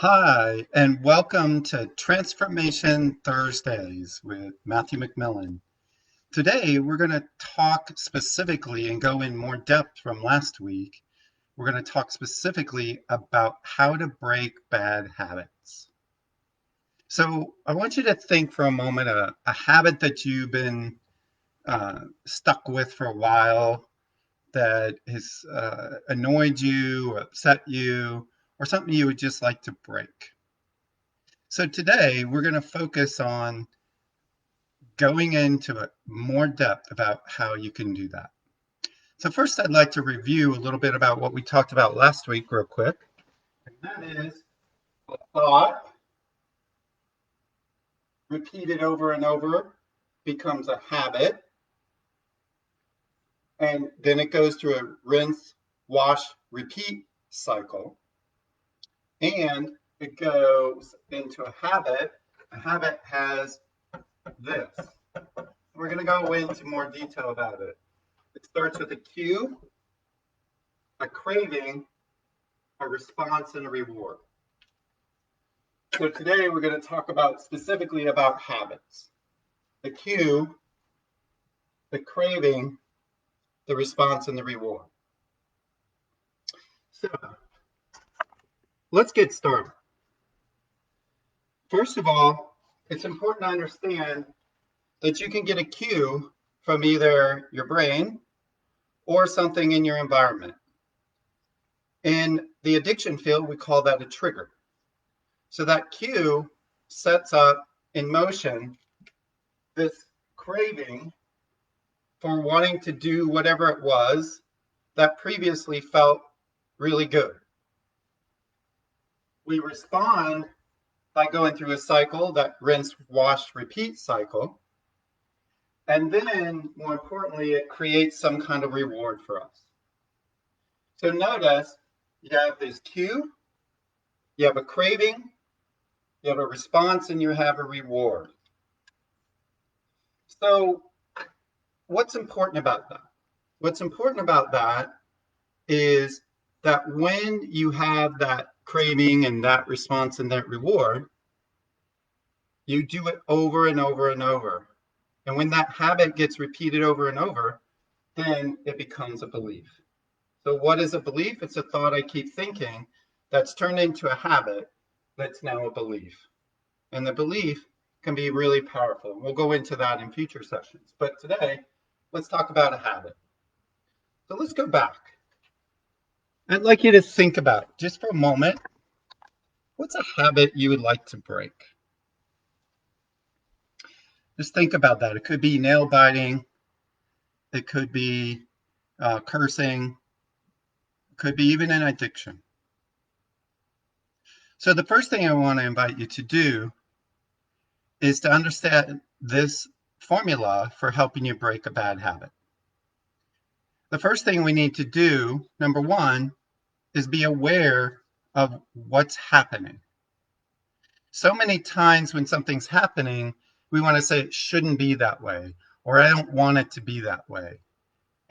Hi, and welcome to Transformation Thursdays with Matthew McMillan. Today, we're going to talk specifically and go in more depth from last week. We're going to talk specifically about how to break bad habits. So, I want you to think for a moment a habit that you've been stuck with for a while that has annoyed you, or upset you, or something you would just like to break. So today we're going to focus on going into more depth about how you can do that. So first I'd like to review a little bit about what we talked about last week real quick. And that is a thought repeated over and over becomes a habit. And then it goes through a rinse, wash, repeat cycle. And it goes into a habit. A habit has this. We're going to go into more detail about it. It starts with a cue, a craving, a response, and a reward. So today we're going to talk specifically about habits. The cue, the craving, the response, and the reward. So let's get started. First of all, it's important to understand that you can get a cue from either your brain or something in your environment. In the addiction field, we call that a trigger. So that cue sets up in motion this craving for wanting to do whatever it was that previously felt really good. We respond by going through a cycle, that rinse, wash, repeat cycle. And then, more importantly, it creates some kind of reward for us. So notice you have this cue, you have a craving, you have a response, and you have a reward. So what's important about that? What's important about that is that when you have that craving and that response and that reward, you do it over and over and over. And when that habit gets repeated over and over, then it becomes a belief. So what is a belief? It's a thought I keep thinking that's turned into a habit that's now a belief. And the belief can be really powerful. We'll go into that in future sessions. But today, let's talk about a habit. So let's go back. I'd like you to think about, just for a moment, what's a habit you would like to break? Just think about that. It could be nail biting. It could be cursing. It could be even an addiction. So the first thing I want to invite you to do is to understand this formula for helping you break a bad habit. The first thing we need to do, number one, is be aware of what's happening. So many times when something's happening, we want to say it shouldn't be that way, or I don't want it to be that way.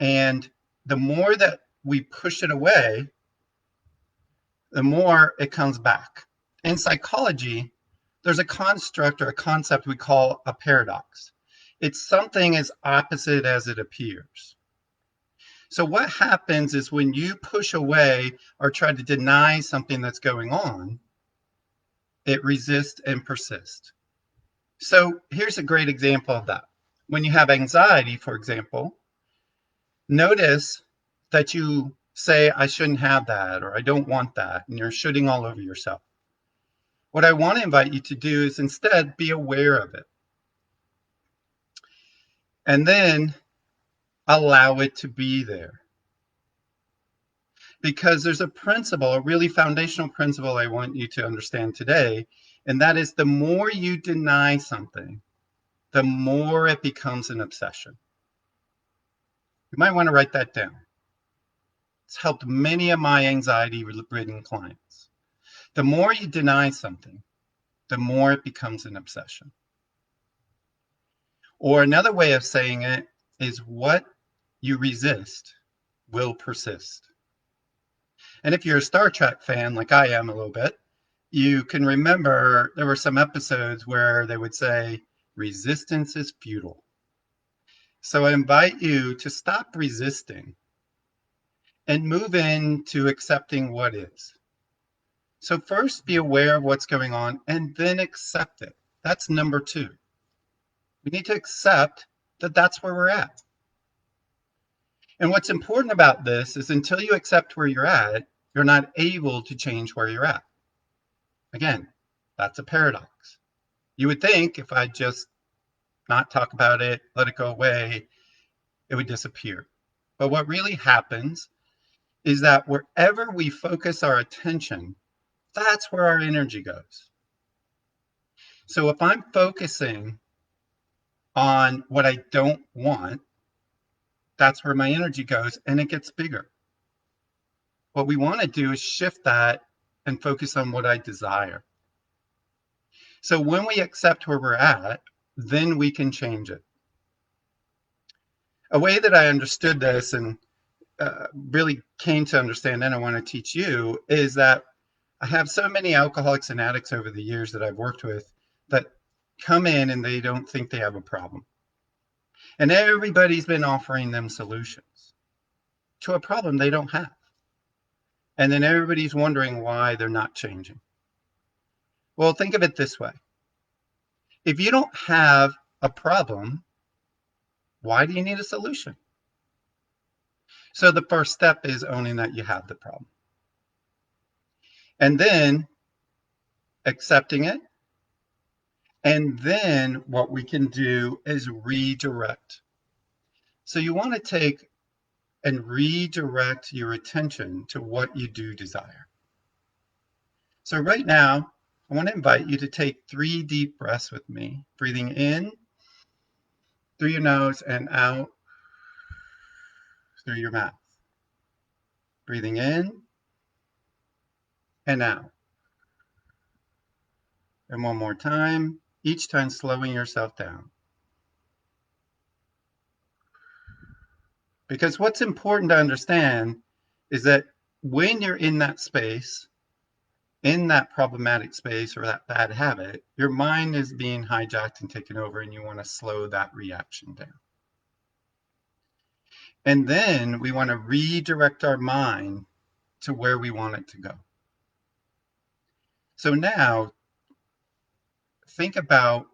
And the more that we push it away, the more it comes back. In psychology, there's a construct or a concept we call a paradox. It's something as opposite as it appears. So what happens is when you push away or try to deny something that's going on, it resists and persists. So here's a great example of that. When you have anxiety, for example, notice that you say, I shouldn't have that, or I don't want that, and you're shooting all over yourself. What I want to invite you to do is instead be aware of it. And then allow it to be there. Because there's a principle, a really foundational principle I want you to understand today, and that is the more you deny something, the more it becomes an obsession. You might want to write that down. It's helped many of my anxiety-ridden clients. The more you deny something, the more it becomes an obsession. Or another way of saying it is what you resist will persist. And if you're a Star Trek fan, like I am a little bit, you can remember there were some episodes where they would say, resistance is futile. So I invite you to stop resisting and move into accepting what is. So first be aware of what's going on and then accept it. That's number two. We need to accept that that's where we're at. And what's important about this is until you accept where you're at, you're not able to change where you're at. Again, that's a paradox. You would think if I just not talk about it, let it go away, it would disappear. But what really happens is that wherever we focus our attention, that's where our energy goes. So if I'm focusing on what I don't want, that's where my energy goes and it gets bigger. What we want to do is shift that and focus on what I desire. So when we accept where we're at, then we can change it. A way that I understood this and really came to understand, and I want to teach you, is that I have so many alcoholics and addicts over the years that I've worked with that come in and they don't think they have a problem. And everybody's been offering them solutions to a problem they don't have. And then everybody's wondering why they're not changing. Well, think of it this way. If you don't have a problem, why do you need a solution? So the first step is owning that you have the problem. And then accepting it. And then what we can do is redirect. So you want to take and redirect your attention to what you do desire. So right now, I want to invite you to take 3 deep breaths with me, breathing in through your nose and out through your mouth. Breathing in and out. And one more time, each time slowing yourself down. Because what's important to understand is that when you're in that space, in that problematic space or that bad habit, your mind is being hijacked and taken over, and you want to slow that reaction down. And then we want to redirect our mind to where we want it to go. So now, think about,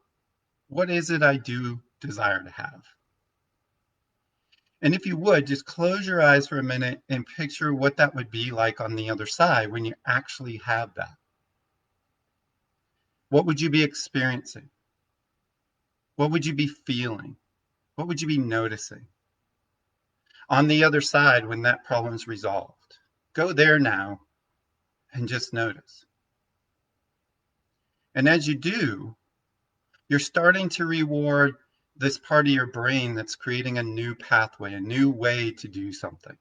what is it I do desire to have? And if you would, just close your eyes for a minute and picture what that would be like on the other side when you actually have that. What would you be experiencing? What would you be feeling? What would you be noticing? On the other side, when that problem is resolved, go there now and just notice. And as you do, you're starting to reward this part of your brain that's creating a new pathway, a new way to do something.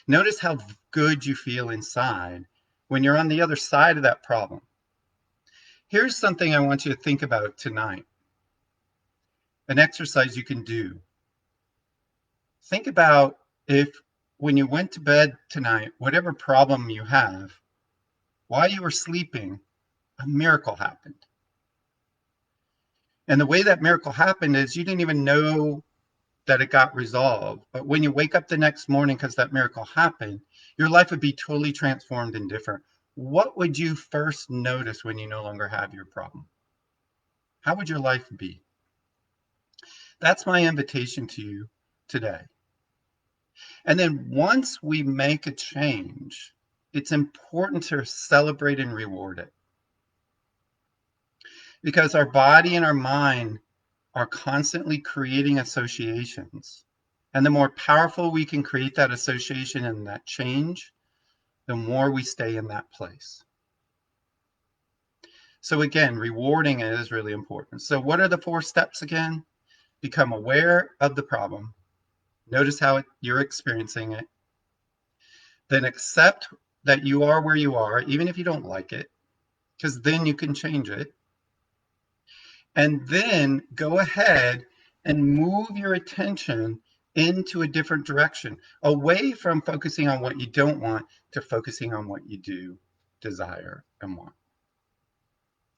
Notice how good you feel inside when you're on the other side of that problem. Here's something I want you to think about tonight. An exercise you can do. Think about if when you went to bed tonight, whatever problem you have, while you were sleeping, a miracle happened. And the way that miracle happened is you didn't even know that it got resolved. But when you wake up the next morning because that miracle happened, your life would be totally transformed and different. What would you first notice when you no longer have your problem? How would your life be? That's my invitation to you today. And then once we make a change, it's important to celebrate and reward it. Because our body and our mind are constantly creating associations. And the more powerful we can create that association and that change, the more we stay in that place. So again, rewarding it is really important. So what are the 4 steps again? Become aware of the problem. Notice how you're experiencing it. Then accept that you are where you are, even if you don't like it, because then you can change it. And then go ahead and move your attention into a different direction, away from focusing on what you don't want to focusing on what you do desire and want.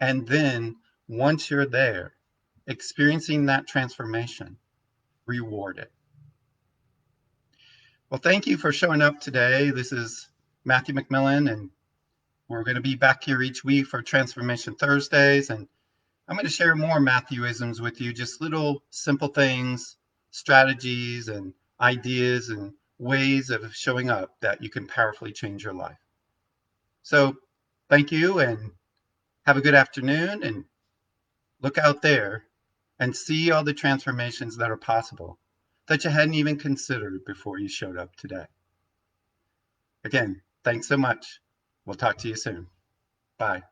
And then once you're there, experiencing that transformation, reward it. Well, thank you for showing up today. This is Matthew McMillan, and we're going to be back here each week for Transformation Thursdays. And I'm going to share more Matthewisms with you, just little simple things, strategies, and ideas and ways of showing up that you can powerfully change your life. So thank you, and have a good afternoon, and look out there and see all the transformations that are possible that you hadn't even considered before you showed up today. Again, thanks so much. We'll talk to you soon. Bye.